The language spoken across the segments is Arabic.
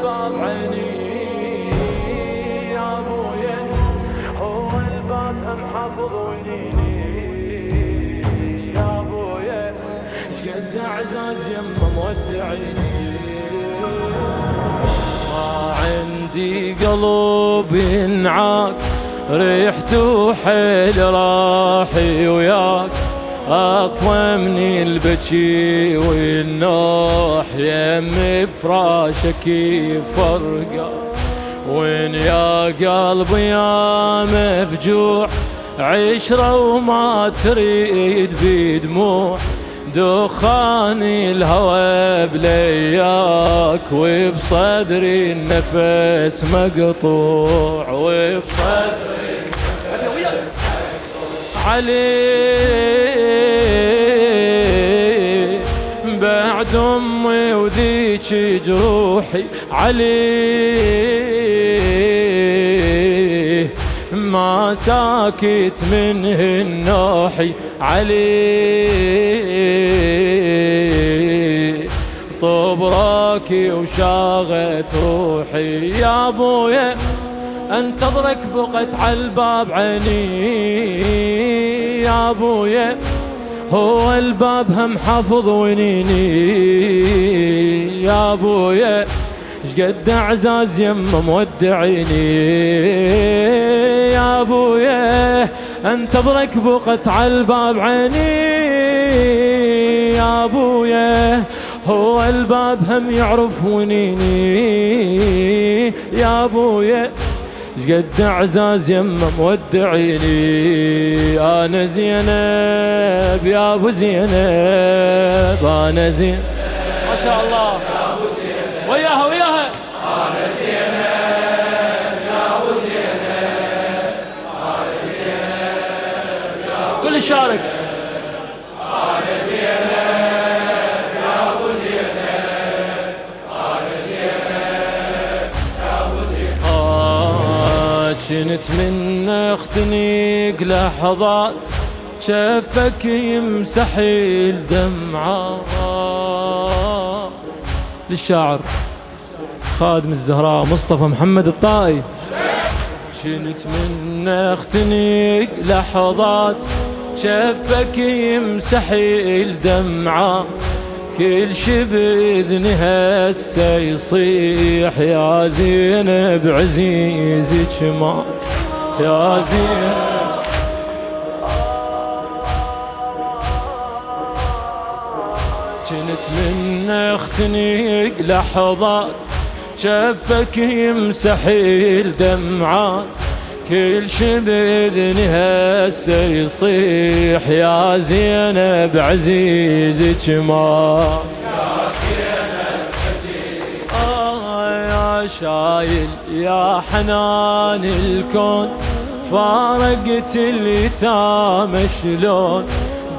الباب عيني يا ابويا، هو الباب هم حافظ ونيني يا ابويا، شقد اعزاز يمه مودعيني. ما عندي قلب ينعاك ريحته حيل راحي وياك، أقوى من البكي والنوح يم فراشك يفرقك. وين يا قلبي يا مفجوع عشرة وما تريد بدموع، دخان الهوى بلياك وبصدري النفس مقطوع، وبصدري علي بعد امي وذيك جروحي علي، ما ساكت منه النوحي علي، طب راكي وشاغت روحي يا ابويا، انتظرك بقت عالباب عيني يا ابويا، هو الباب هم حافظ ونيني يا ابويا، شقد اعزاز يمه مودعيني يا ابويا، انتظرك بقت عالباب عيني يا ابويا، هو الباب هم يعرف ونيني يا ابويا، شقد اعزاز يمه مودعيني. انا زينب يا ابو زينب، انا زينب ما شاء الله يا ابو زينب، وياها وياها انا زينب يا ابو زينب، انا زينب يا ابو كل شارك، انا زينب يا ابو زينب، انا زينب يا ابو زينب. كنت من اختنيق لحظات شفك يمسح الدمعات. للشاعر خادم الزهراء مصطفى محمد الطائي. كنت من اختنيق لحظات شفك يمسح الدمعات، كل شي بإذن هسه يصيح يا زينب عزيزك مات يا زينب. كنت من اختنيق لحظات شفك يمسح الدمعات، كل شي بإذن هسه يصيح يا زينب عزيزك مات يا زينب عزيزك. يا شايل يا حنان الكون، فارقت اليتامى شلون،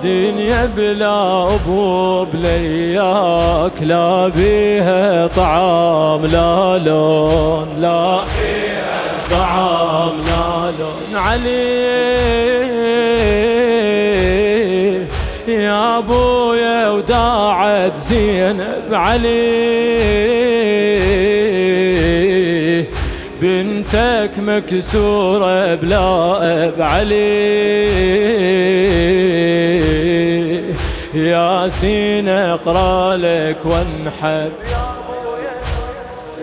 دنيا بلا ابو بلياك، لا بيها طعام لا لون، لا بيها طعام لا لون. علي يا ابويا وداعت زينب علي، بنتك مكسورة بلا اب علي، ياسين اقرا لك وانحب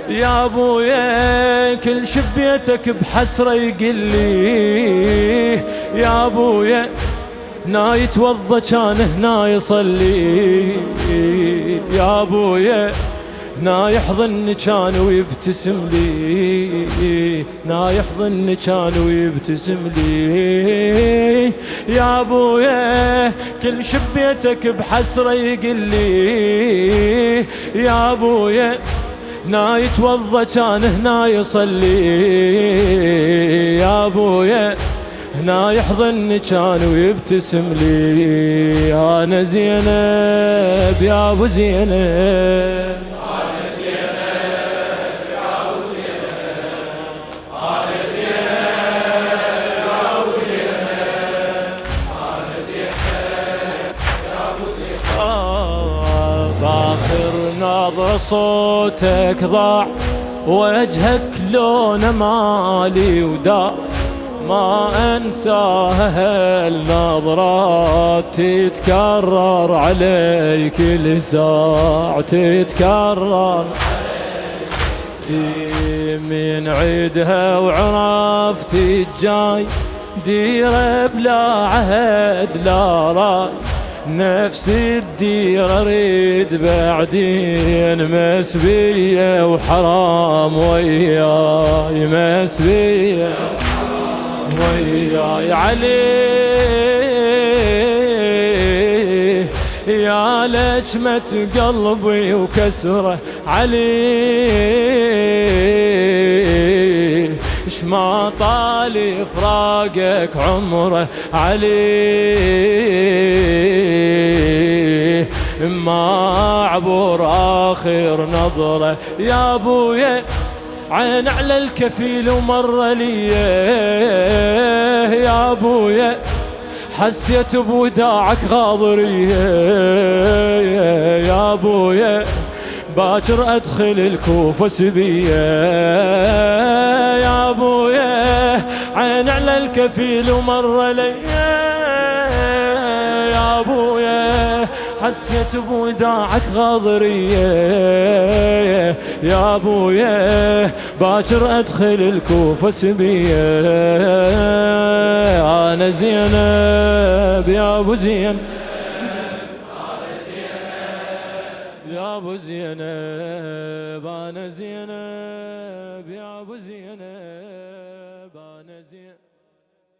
يا ابويا، كل شبيتك بحسرة يقلي يا ابويا، هنا يتوضى كان هنا يصلي يا ابويا، هنا يحضني كان ويبتسم لي، هنا يحضني كان ويبتسم لي يا ابويا، كل شبيتك بحسرة يقلي يا ابويا، هنا يتوضى كان هنا يصلي يا ابويا، هنا يحضني كان ويبتسم لي. انا زينب يا ابو زينب، انا زينب يا ابو زينب، انا زينب يا ابو زينب، انا زينب يا ابو زينب. باخر نبض صوتك ضاع وجهك لون مالي ودار ما انساها هالنظرات تتكرر علي كل ساعة تتكرر من عيدها وعرفت الجاي ديرة بلا عهد لا راي نفس الديرة اريد بعدين مسبية وحرام وياي مسبية وياي عليه يا لجمة قلبي وكسره عليه اش ما طال فراقك عمره عليه ما عبر آخر نظرة يا ابويا عين على الكفيل ومر لي يا ابويا حسيت بوداعك غاضريه يا ابويا باكر ادخل الكوفة سبيه يا ابويا عين على الكفيل ومر لي يا ابويا حسيت بوداعك غاضريه يا ابويا باكر ادخل الكوفة سبيه انا زينب يا ابو زينب يا ابو زينب انا زينب يا ابو زينب